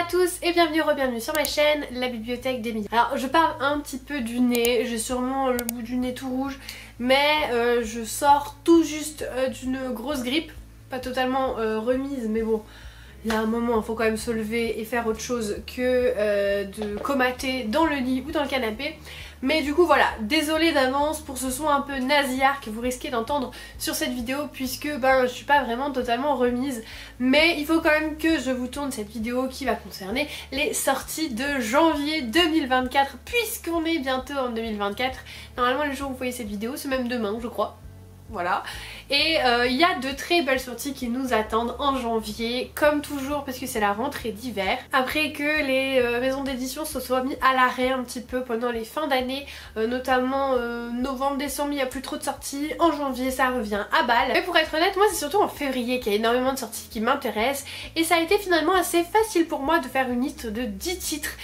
tous et bienvenue sur ma chaîne, la bibliothèque d'Emilie. Alors je parle un petit peu du nez, j'ai sûrement le bout du nez tout rouge, mais je sors tout juste d'une grosse grippe, pas totalement remise, mais bon, il y a un moment il faut quand même se lever et faire autre chose que de comater dans le lit ou dans le canapé. Mais du coup voilà, désolée d'avance pour ce son un peu nasillard que vous risquez d'entendre sur cette vidéo, puisque je suis pas vraiment totalement remise. Mais il faut quand même que je vous tourne cette vidéo qui va concerner les sorties de janvier 2024, puisqu'on est bientôt en 2024. Normalement le jour où vous voyez cette vidéo, c'est même demain je crois. Voilà, et il y a de très belles sorties qui nous attendent en janvier, comme toujours, parce que c'est la rentrée d'hiver. Après que les maisons d'édition se soient mis à l'arrêt un petit peu pendant les fins d'année, notamment novembre, décembre, il n'y a plus trop de sorties. En janvier, ça revient à balle. Mais pour être honnête, moi c'est surtout en février qu'il y a énormément de sorties qui m'intéressent. Et ça a été finalement assez facile pour moi de faire une liste de 10 titres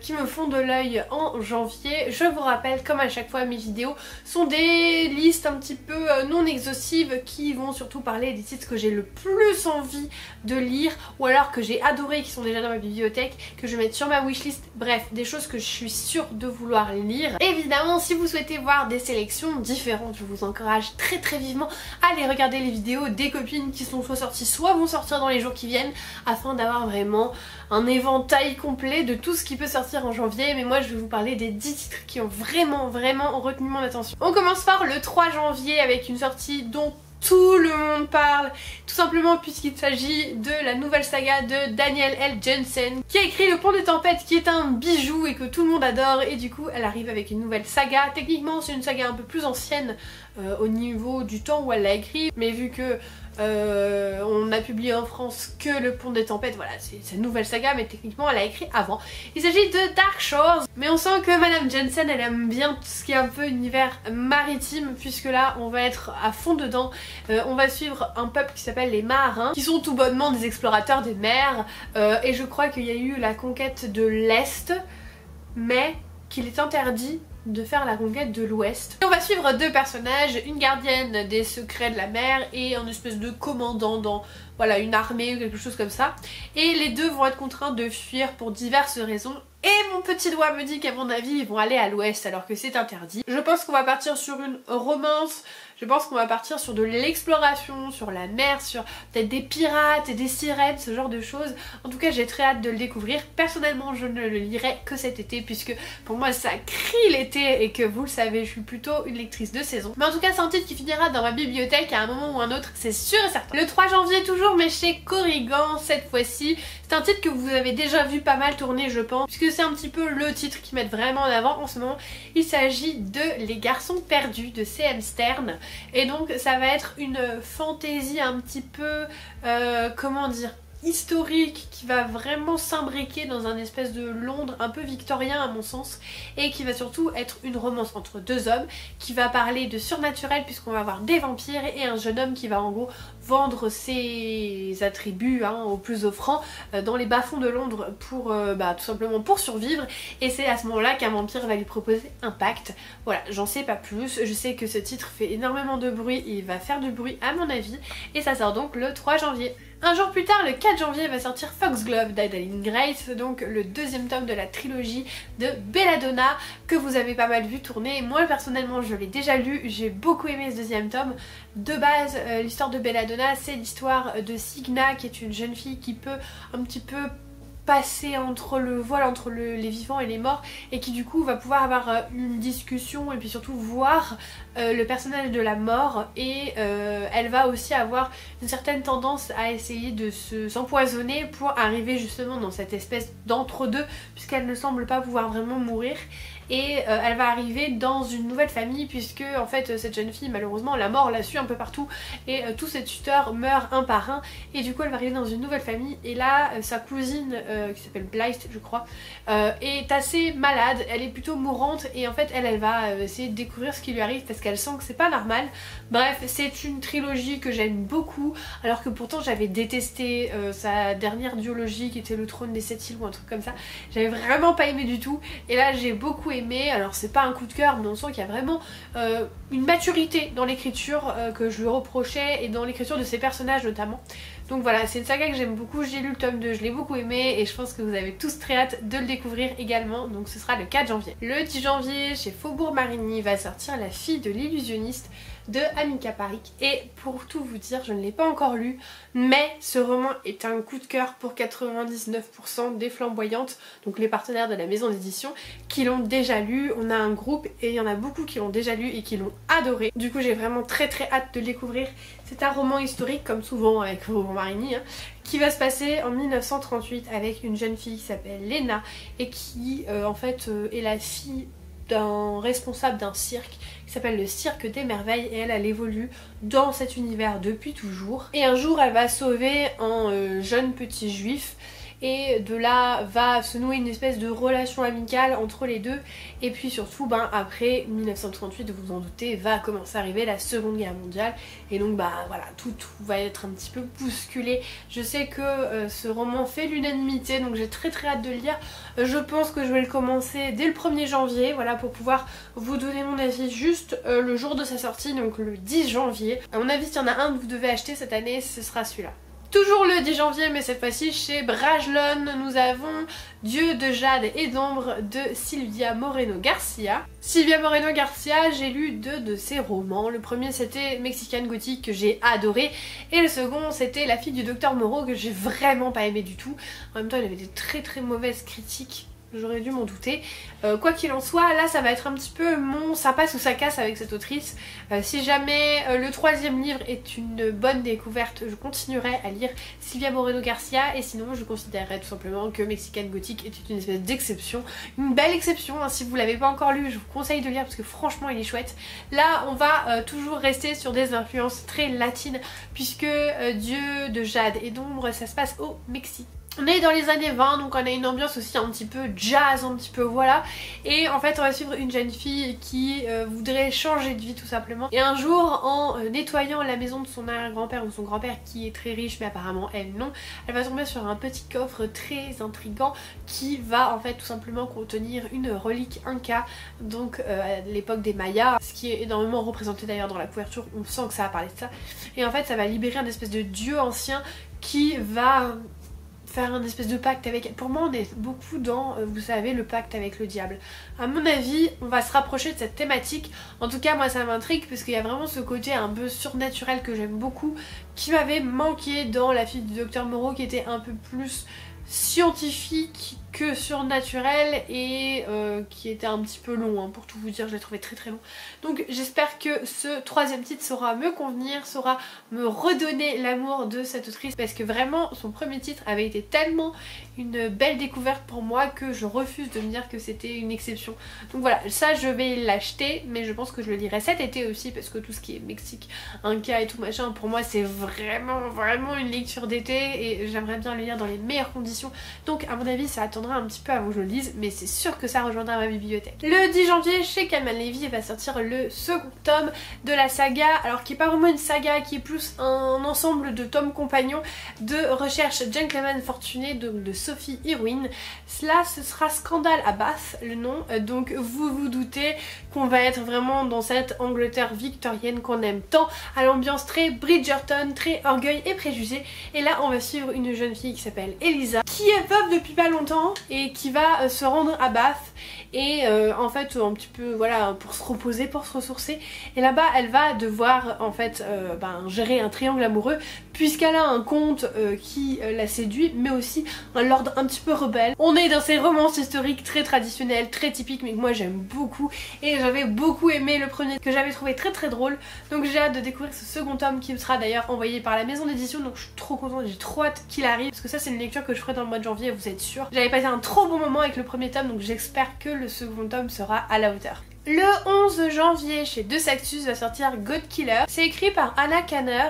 qui me font de l'œil en janvier. Je vous rappelle, comme à chaque fois, mes vidéos sont des listes un petit peu non exhaustives qui vont surtout parler des titres que j'ai le plus envie de lire ou alors que j'ai adoré, qui sont déjà dans ma bibliothèque, que je vais mettre sur ma wishlist. Bref, des choses que je suis sûre de vouloir lire. Évidemment, si vous souhaitez voir des sélections différentes, je vous encourage très vivement à aller regarder les vidéos des copines qui sont soit sorties, soit vont sortir dans les jours qui viennent, afin d'avoir vraiment un éventail complet de tout ce qui peut sortir en janvier. Mais moi je vais vous parler des 10 titres qui ont vraiment retenu mon attention. On commence fort le 3 janvier avec une sortie dont tout le monde parle, tout simplement puisqu'il s'agit de la nouvelle saga de Danielle L. Jensen, qui a écrit Le Pont des Tempêtes, qui est un bijou et que tout le monde adore. Et du coup elle arrive avec une nouvelle saga. Techniquement c'est une saga un peu plus ancienne au niveau du temps où elle l'a écrit, mais vu que on a publié en France que Le Pont des Tempêtes, voilà, c'est une nouvelle saga, mais techniquement elle a écrit avant. Il s'agit de Dark Shores, mais on sent que Madame Jensen elle aime bien tout ce qui est un peu univers maritime, puisque là on va être à fond dedans. On va suivre un peuple qui s'appelle les marins, qui sont tout bonnement des explorateurs des mers, et je crois qu'il y a eu la conquête de l'Est, mais qu'il est interdit de faire la conquête de l'Ouest. On va suivre deux personnages, une gardienne des secrets de la mer et un espèce de commandant dans voilà, une armée ou quelque chose comme ça. Et les deux vont être contraints de fuir pour diverses raisons. Et mon petit doigt me dit qu'à mon avis ils vont aller à l'ouest alors que c'est interdit. Je pense qu'on va partir sur une romance, je pense qu'on va partir sur de l'exploration, sur la mer, sur peut-être des pirates et des sirènes, ce genre de choses. En tout cas j'ai très hâte de le découvrir. Personnellement je ne le lirai que cet été, puisque pour moi ça crie l'été et que vous le savez je suis plutôt une lectrice de saison. Mais en tout cas c'est un titre qui finira dans ma bibliothèque à un moment ou un autre, c'est sûr et certain. Le 3 janvier toujours, mais chez Corrigan cette fois-ci. C'est un titre que vous avez déjà vu pas mal tourner je pense, puisque c'est un petit peu le titre qu'ils mettent vraiment en avant en ce moment. Il s'agit de Les Garçons Perdus de C.M. Stern, et donc ça va être une fantaisie un petit peu, comment dire, historique, qui va vraiment s'imbriquer dans un espèce de Londres un peu victorien à mon sens, et qui va surtout être une romance entre deux hommes, qui va parler de surnaturel puisqu'on va avoir des vampires et un jeune homme qui va en gros vendre ses attributs au plus offrant dans les bas-fonds de Londres pour tout simplement pour survivre. Et c'est à ce moment là qu'un vampire va lui proposer un pacte. Voilà, j'en sais pas plus, je sais que ce titre fait énormément de bruit et il va faire du bruit à mon avis, et ça sort donc le 3 janvier. Un jour plus tard, le 4 janvier, va sortir Foxglove d'Adalyn Grace, donc le deuxième tome de la trilogie de Belladonna, que vous avez pas mal vu tourner. Moi personnellement je l'ai déjà lu, j'ai beaucoup aimé ce deuxième tome. De base, l'histoire de Belladonna, c'est l'histoire de Signa, qui est une jeune fille qui peut un petit peu passer entre le voile entre les vivants et les morts, et qui du coup va pouvoir avoir une discussion et puis surtout voir le personnage de la mort, et elle va aussi avoir une certaine tendance à essayer de s'empoisonner pour arriver justement dans cette espèce d'entre-deux, puisqu'elle ne semble pas pouvoir vraiment mourir. Et elle va arriver dans une nouvelle famille, puisque en fait cette jeune fille, malheureusement la mort la suit un peu partout et tous ses tuteurs meurent un par un, et du coup elle va arriver dans une nouvelle famille. Et là sa cousine qui s'appelle Blythe je crois est assez malade, elle est plutôt mourante, et en fait elle va essayer de découvrir ce qui lui arrive parce qu'elle sent que c'est pas normal. Bref, c'est une trilogie que j'aime beaucoup, alors que pourtant j'avais détesté sa dernière duologie qui était Le Trône des Sept Îles ou un truc comme ça. J'avais vraiment pas aimé du tout, et là j'ai beaucoup aimé. Alors c'est pas un coup de cœur, mais on sent qu'il y a vraiment une maturité dans l'écriture que je lui reprochais, et dans l'écriture de ses personnages notamment. Donc voilà, c'est une saga que j'aime beaucoup, j'ai lu le tome 2, je l'ai beaucoup aimé et je pense que vous avez tous très hâte de le découvrir également, donc ce sera le 4 janvier. Le 10 janvier, chez Faubourg Marigny, va sortir La fille de l'illusionniste de Amika Parik, et pour tout vous dire, je ne l'ai pas encore lu, mais ce roman est un coup de cœur pour 99% des flamboyantes, donc les partenaires de la maison d'édition, qui l'ont déjà lu. On a un groupe et il y en a beaucoup qui l'ont déjà lu et qui l'ont adoré. Du coup j'ai vraiment très hâte de le découvrir. C'est un roman historique, comme souvent avec Faubourg Marigny, qui va se passer en 1938 avec une jeune fille qui s'appelle Léna et qui en fait est la fille d'un responsable d'un cirque qui s'appelle le Cirque des Merveilles, et elle évolue dans cet univers depuis toujours. Et un jour elle va sauver un jeune petit juif, et de là va se nouer une espèce de relation amicale entre les deux. Et puis surtout après 1938, vous vous en doutez, va commencer à arriver la Seconde Guerre mondiale, et donc voilà, tout va être un petit peu bousculé. Je sais que ce roman fait l'unanimité, donc j'ai très hâte de le lire. Je pense que je vais le commencer dès le 1er janvier, voilà, pour pouvoir vous donner mon avis juste le jour de sa sortie, donc le 10 janvier. À mon avis, s'il y en a un que vous devez acheter cette année, ce sera celui-là. Toujours le 10 janvier, mais cette fois-ci chez Brajlon, nous avons Dieu de jade et d'ombre de Silvia Moreno Garcia. Silvia Moreno Garcia, j'ai lu 2 de ses romans. Le premier c'était Mexican Gothic, que j'ai adoré, et le second c'était La fille du docteur Moreau, que j'ai vraiment pas aimé du tout. En même temps il avait des très mauvaises critiques, j'aurais dû m'en douter. Quoi qu'il en soit, là ça va être un petit peu mon ça passe ou ça casse avec cette autrice. Si jamais le 3e livre est une bonne découverte, je continuerai à lire Silvia Moreno Garcia, et sinon je considérerais tout simplement que Mexican Gothic était une espèce d'exception. Une belle exception, hein. Si vous l'avez pas encore lu, je vous conseille de lire parce que franchement il est chouette. Là on va toujours rester sur des influences très latines, puisque Dieu de jade et d'ombre, ça se passe au Mexique. On est dans les années 20, donc on a une ambiance aussi un petit peu jazz, un petit peu voilà. Et en fait on va suivre une jeune fille qui voudrait changer de vie tout simplement. Et un jour, en nettoyant la maison de son arrière-grand-père ou son grand-père qui est très riche mais apparemment elle non, elle va tomber sur un petit coffre très intriguant qui va en fait tout simplement contenir une relique Inca, donc à l'époque des Mayas, ce qui est énormément représenté d'ailleurs dans la couverture, on sent que ça va parler de ça. Et en fait ça va libérer un espèce de dieu ancien qui va faire un espèce de pacte avec elle. Pour moi on est beaucoup dans, vous savez, le pacte avec le diable. À mon avis on va se rapprocher de cette thématique. En tout cas moi ça m'intrigue parce qu'il y a vraiment ce côté un peu surnaturel que j'aime beaucoup, qui m'avait manqué dans La fille du docteur Moreau, qui était un peu plus scientifique que surnaturel, et qui était un petit peu long, hein, pour tout vous dire, je l'ai trouvé très long. Donc j'espère que ce 3e titre saura me convenir, saura me redonner l'amour de cette autrice, parce que vraiment son premier titre avait été tellement une belle découverte pour moi que je refuse de me dire que c'était une exception. Donc voilà, ça je vais l'acheter, mais je pense que je le lirai cet été aussi, parce que tout ce qui est Mexique, Inca et tout machin, pour moi c'est vraiment une lecture d'été, et j'aimerais bien le lire dans les meilleures conditions. Donc à mon avis ça attendra un petit peu avant que je le lise, mais c'est sûr que ça rejoindra ma bibliothèque. Le 10 janvier chez Kalman Levy va sortir le second tome de la saga, alors qui est pas vraiment une saga, qui est plus un ensemble de tomes compagnons de recherche Gentleman Fortuné, donc de Sophie Irwin. Cela, ce sera Scandale à Bath, le nom, donc vous vous doutez qu'on va être vraiment dans cette Angleterre victorienne qu'on aime tant, à l'ambiance très Bridgerton, très orgueil et préjugés. Et là on va suivre une jeune fille qui s'appelle Elisa, qui est veuve depuis pas longtemps et qui va se rendre à Bath, et en fait un petit peu voilà pour se reposer, pour se ressourcer, et là-bas elle va devoir en fait gérer un triangle amoureux, puisqu'elle a un comte qui la séduit, mais aussi un lord un petit peu rebelle. On est dans ces romances historiques très traditionnelles, très typiques, mais que moi j'aime beaucoup, et j'avais beaucoup aimé le premier que j'avais trouvé très drôle. Donc j'ai hâte de découvrir ce second tome qui sera d'ailleurs envoyé par la maison d'édition, donc je suis trop contente, j'ai trop hâte qu'il arrive, parce que ça c'est une lecture que je ferai dans le mois de janvier, vous êtes sûrs. J'avais passé un trop bon moment avec le premier tome, donc j'espère que le second tome sera à la hauteur. Le 11 janvier chez Deux Sactus va sortir God Killer. C'est écrit par Anna Kanner,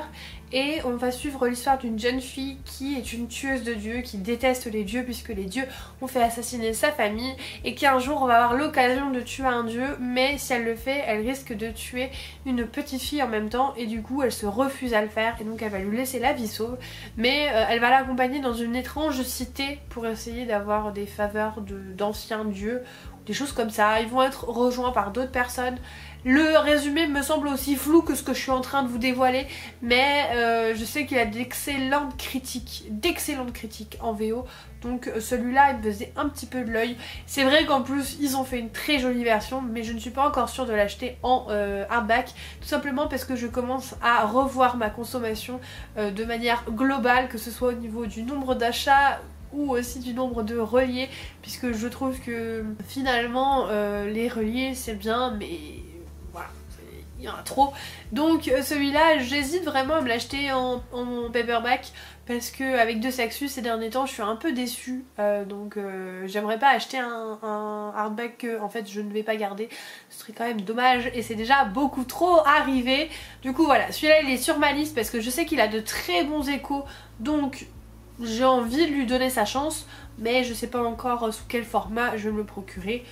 et on va suivre l'histoire d'une jeune fille qui est une tueuse de dieux, qui déteste les dieux puisque les dieux ont fait assassiner sa famille, et qui un jour va avoir l'occasion de tuer un dieu, mais si elle le fait elle risque de tuer une petite fille en même temps, et du coup elle se refuse à le faire, et donc elle va lui laisser la vie sauve, mais elle va l'accompagner dans une étrange cité pour essayer d'avoir des faveurs d'anciens dieux des choses comme ça. Ils vont être rejoints par d'autres personnes. Le résumé me semble aussi flou que ce que je suis en train de vous dévoiler, mais je sais qu'il y a d'excellentes critiques en VO, donc celui-là il me faisait un petit peu de l'œil. C'est vrai qu'en plus ils ont fait une très jolie version, mais je ne suis pas encore sûre de l'acheter en hardback, tout simplement parce que je commence à revoir ma consommation de manière globale, que ce soit au niveau du nombre d'achats ou aussi du nombre de reliés, puisque je trouve que finalement les reliés c'est bien, mais voilà, il y en a trop. Donc celui-là j'hésite vraiment à me l'acheter en paperback, parce que avec De Saxus ces derniers temps je suis un peu déçue, donc j'aimerais pas acheter un hardback que en fait je ne vais pas garder, ce serait quand même dommage et c'est déjà beaucoup trop arrivé. Du coup voilà, celui-là il est sur ma liste parce que je sais qu'il a de très bons échos, donc j'ai envie de lui donner sa chance, mais je sais pas encore sous quel format je vais me le procurer.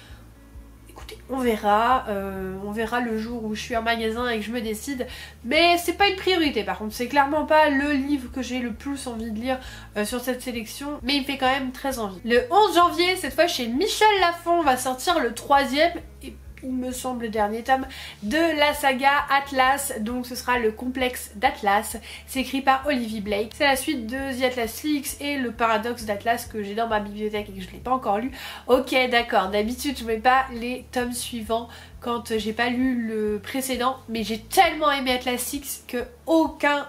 Écoutez, on verra le jour où je suis en magasin et que je me décide, mais c'est pas une priorité par contre, c'est clairement pas le livre que j'ai le plus envie de lire sur cette sélection, mais il me fait quand même très envie. Le 11 janvier, cette fois chez Michel Lafon, va sortir le 3e et il me semble le dernier tome de la saga Atlas, donc ce sera le complexe d'Atlas. C'est écrit par Olivier Blake, c'est la suite de The Atlas Leaks et le paradoxe d'Atlas que j'ai dans ma bibliothèque et que je l'ai pas encore lu. Ok d'accord, d'habitude je mets pas les tomes suivants quand j'ai pas lu le précédent, mais j'ai tellement aimé Atlas Leaks que aucun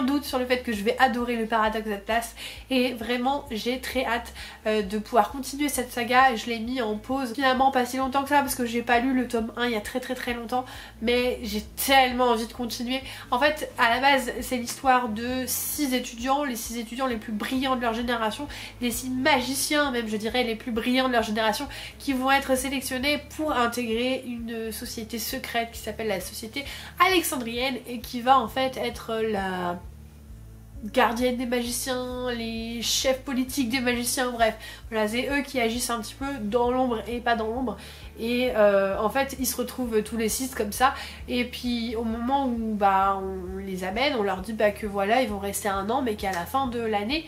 doute sur le fait que je vais adorer le paradoxe d'Atlas, et vraiment j'ai très hâte de pouvoir continuer cette saga. Je l'ai mis en pause finalement pas si longtemps que ça parce que j'ai pas lu le tome 1 il y a très longtemps, mais j'ai tellement envie de continuer. En fait à la base c'est l'histoire de 6 étudiants, les 6 étudiants les plus brillants de leur génération, les 6 magiciens même je dirais les plus brillants de leur génération, qui vont être sélectionnés pour intégrer une société secrète qui s'appelle la société alexandrienne et qui va en fait être la gardienne des magiciens, les chefs politiques des magiciens, bref, voilà, c'est eux qui agissent un petit peu dans l'ombre et pas dans l'ombre, et en fait ils se retrouvent tous les 6 comme ça, et puis au moment où on les amène, on leur dit que voilà ils vont rester 1 an, mais qu'à la fin de l'année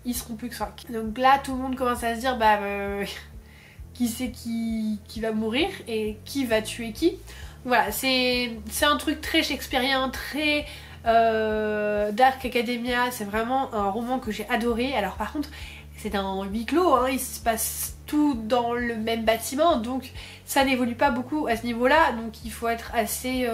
ils seront plus que 5. Donc là tout le monde commence à se dire qui c'est qui va mourir et qui va tuer qui. Voilà, c'est un truc très shakespearien, très Dark Academia, c'est vraiment un roman que j'ai adoré. Alors par contre c'est un huis clos, hein, il se passe tout dans le même bâtiment, donc ça n'évolue pas beaucoup à ce niveau là, donc il faut être assez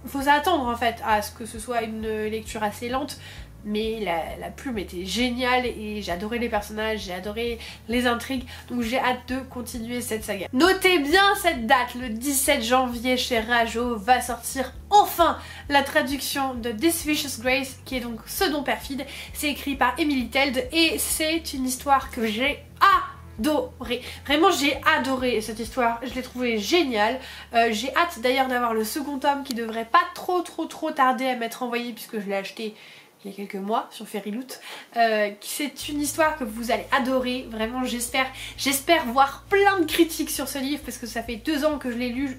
faut s'attendre en fait à ce que ce soit une lecture assez lente, mais la plume était géniale et j'ai adoré les personnages, j'ai adoré les intrigues, donc j'ai hâte de continuer cette saga. Notez bien cette date, le 17 janvier chez Rajo va sortir enfin la traduction de This Vicious Grace, qui est donc Ce don perfide. C'est écrit par Emily Teld et c'est une histoire que j'ai adoré. Vraiment j'ai adoré cette histoire, je l'ai trouvée géniale. J'ai hâte d'ailleurs d'avoir le second tome qui devrait pas trop tarder à m'être envoyé puisque je l'ai acheté il y a quelques mois sur Fairyloot. C'est une histoire que vous allez adorer, vraiment j'espère voir plein de critiques sur ce livre parce que ça fait 2 ans que je l'ai lu,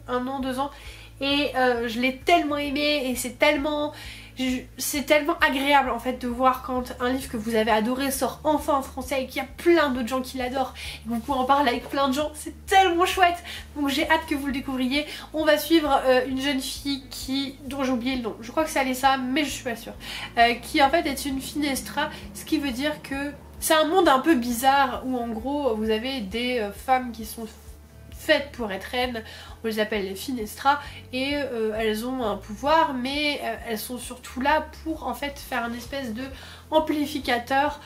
1 an, 2 ans, et je l'ai tellement aimé et c'est tellement agréable en fait de voir quand un livre que vous avez adoré sort enfin en français et qu'il y a plein d'autres gens qui l'adorent et que vous pouvez en parler avec plein de gens, c'est tellement chouette. Donc j'ai hâte que vous le découvriez. On va suivre une jeune fille dont j'ai oublié le nom, je crois que c'est Alessa mais je suis pas sûre, qui en fait est une finestra, ce qui veut dire que c'est un monde un peu bizarre où en gros vous avez des femmes qui sont faites pour être reines, on les appelle les Finestras, et elles ont un pouvoir, mais elles sont surtout là pour en fait faire un espèce de amplificateur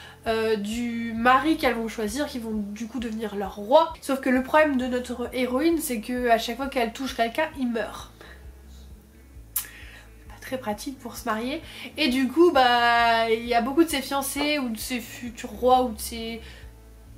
du mari qu'elles vont choisir, qui vont du coup devenir leur roi. Sauf que le problème de notre héroïne, c'est que à chaque fois qu'elle touche quelqu'un, il meurt. Très pratique pour se marier, et du coup il y a beaucoup de ses fiancés ou de ses futurs rois ou de ses...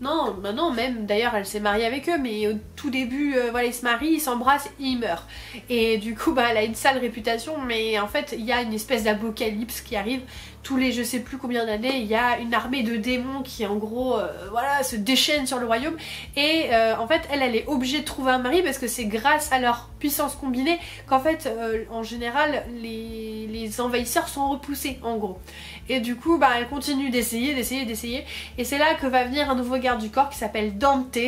Non, même d'ailleurs elle s'est mariée avec eux, mais au tout début voilà, ils se marient, ils s'embrassent, ils meurent. Et du coup elle a une sale réputation, mais en fait il y a une espèce d'apocalypse qui arrive tous les je sais plus combien d'années. Il y a une armée de démons qui en gros voilà, se déchaîne sur le royaume, et en fait elle est obligée de trouver un mari parce que c'est grâce à leur puissance combinée qu'en fait en général les les envahisseurs sont repoussés en gros. Et du coup bah elle continue d'essayer, et c'est là que va venir un nouveau garde du corps qui s'appelle Dante.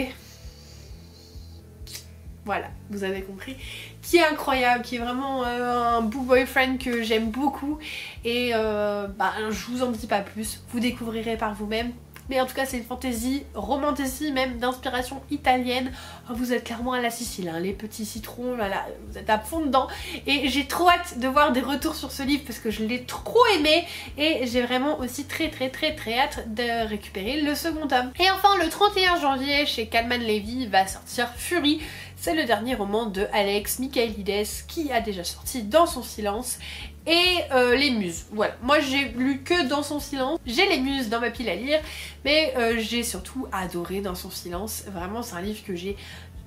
Voilà, vous avez compris, qui est incroyable, qui est vraiment un beau boyfriend que j'aime beaucoup. Et bah je vous en dis pas plus, vous découvrirez par vous-même. Mais en tout cas c'est une fantasy, romantasy même d'inspiration italienne. Oh, vous êtes clairement à la Sicile, hein, les petits citrons, voilà, vous êtes à fond dedans. Et j'ai trop hâte de voir des retours sur ce livre parce que je l'ai trop aimé. Et j'ai vraiment aussi très hâte de récupérer le second tome. Et enfin le 31 janvier chez Calman Levy va sortir Fury. C'est le dernier roman de Alex Michaelides qui a déjà sorti Dans son silence et Les Muses. Voilà, moi j'ai lu que Dans son silence, j'ai Les Muses dans ma pile à lire, mais j'ai surtout adoré Dans son silence. Vraiment c'est un livre que j'ai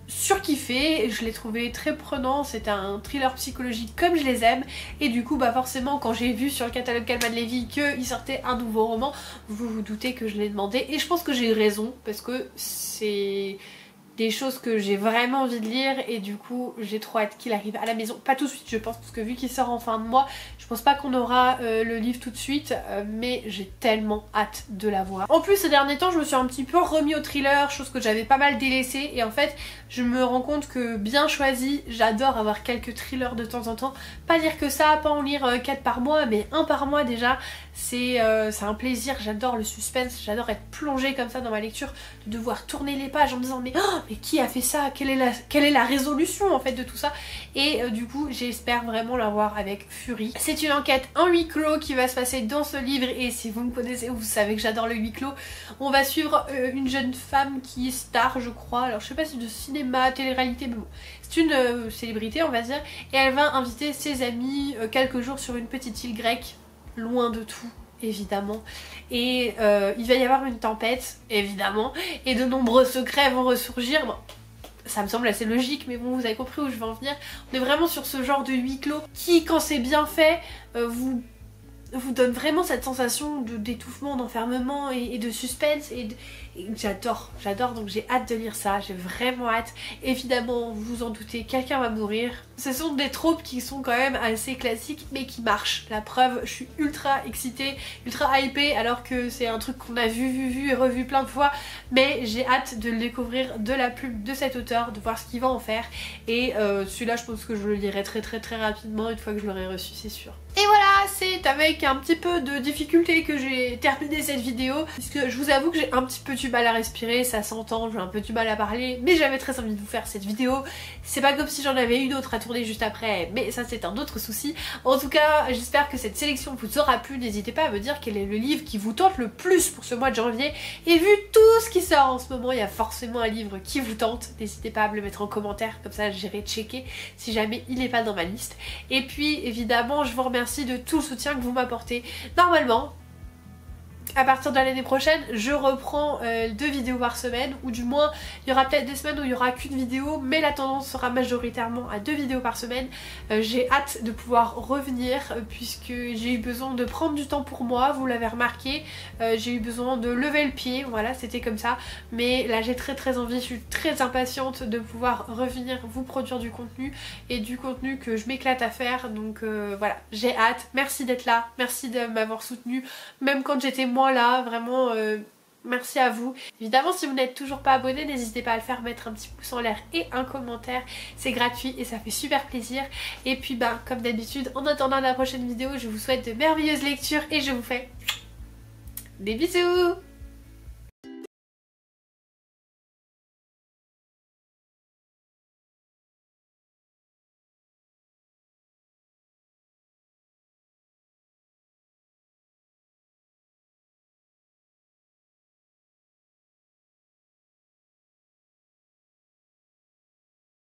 surkiffé, je l'ai trouvé très prenant, c'est un thriller psychologique comme je les aime, et du coup bah forcément quand j'ai vu sur le catalogue Calman Levy qu'il sortait un nouveau roman, vous vous doutez que je l'ai demandé, et je pense que j'ai eu raison parce que c'est des choses que j'ai vraiment envie de lire et du coup j'ai trop hâte qu'il arrive à la maison. Pas tout de suite je pense parce que vu qu'il sort en fin de mois, je pense pas qu'on aura le livre tout de suite, mais j'ai tellement hâte de l'avoir. En plus ces derniers temps je me suis un petit peu remis au thriller, chose que j'avais pas mal délaissée, et en fait je me rends compte que bien choisi, j'adore avoir quelques thrillers de temps en temps. Pas lire que ça, pas en lire 4 par mois, mais 1 par mois déjà. C'est un plaisir, j'adore le suspense, j'adore être plongée comme ça dans ma lecture, de devoir tourner les pages en me disant mais qui a fait ça, quelle est la résolution en fait de tout ça. Et du coup j'espère vraiment l'avoir avec Fury. C'est une enquête en huis clos qui va se passer dans ce livre, et si vous me connaissez vous savez que j'adore le huis clos. On va suivre une jeune femme qui est star je crois, alors je sais pas si de cinéma, télé-réalité, mais bon c'est une célébrité on va dire, et elle va inviter ses amis quelques jours sur une petite île grecque loin de tout évidemment, et il va y avoir une tempête évidemment, et de nombreux secrets vont ressurgir. Bon, ça me semble assez logique, mais bon vous avez compris où je veux en venir. On est vraiment sur ce genre de huis clos qui quand c'est bien fait vous donne vraiment cette sensation d'étouffement, d'enfermement et de suspense, et j'adore, donc j'ai hâte de lire ça, j'ai vraiment hâte. Évidemment, vous vous en doutez, quelqu'un va mourir. Ce sont des tropes qui sont quand même assez classiques mais qui marchent. La preuve, je suis ultra excitée, ultra hypée, alors que c'est un truc qu'on a vu et revu plein de fois, mais j'ai hâte de le découvrir de la plume de cet auteur, de voir ce qu'il va en faire. Et celui-là je pense que je le lirai très rapidement une fois que je l'aurai reçu, c'est sûr. Et voilà, c'est avec un petit peu de difficulté que j'ai terminé cette vidéo, puisque je vous avoue que j'ai un petit peu du mal à respirer, ça s'entend, j'ai un peu du mal à parler, mais j'avais très envie de vous faire cette vidéo. C'est pas comme si j'en avais une autre à tourner juste après, mais ça c'est un autre souci. En tout cas, j'espère que cette sélection vous aura plu, n'hésitez pas à me dire quel est le livre qui vous tente le plus pour ce mois de janvier, et vu tout ce qui sort en ce moment, il y a forcément un livre qui vous tente, n'hésitez pas à me le mettre en commentaire, comme ça j'irai checker si jamais il n'est pas dans ma liste. Et puis évidemment, je vous remercie de tout le soutien que vous m'apportez. Normalement, à partir de l'année prochaine, je reprends 2 vidéos par semaine, ou du moins il y aura peut-être des semaines où il n'y aura qu'une vidéo, mais la tendance sera majoritairement à 2 vidéos par semaine. J'ai hâte de pouvoir revenir puisque j'ai eu besoin de prendre du temps pour moi, vous l'avez remarqué, j'ai eu besoin de lever le pied, voilà c'était comme ça, mais là j'ai très envie, je suis très impatiente de pouvoir revenir vous produire du contenu, et du contenu que je m'éclate à faire, donc voilà, j'ai hâte. Merci d'être là, merci de m'avoir soutenu même quand j'étais moins là, vraiment merci à vous. Évidemment si vous n'êtes toujours pas abonné, n'hésitez pas à le faire, mettre un petit pouce en l'air et un commentaire, c'est gratuit et ça fait super plaisir. Et puis ben comme d'habitude, en attendant la prochaine vidéo, je vous souhaite de merveilleuses lectures et je vous fais des bisous.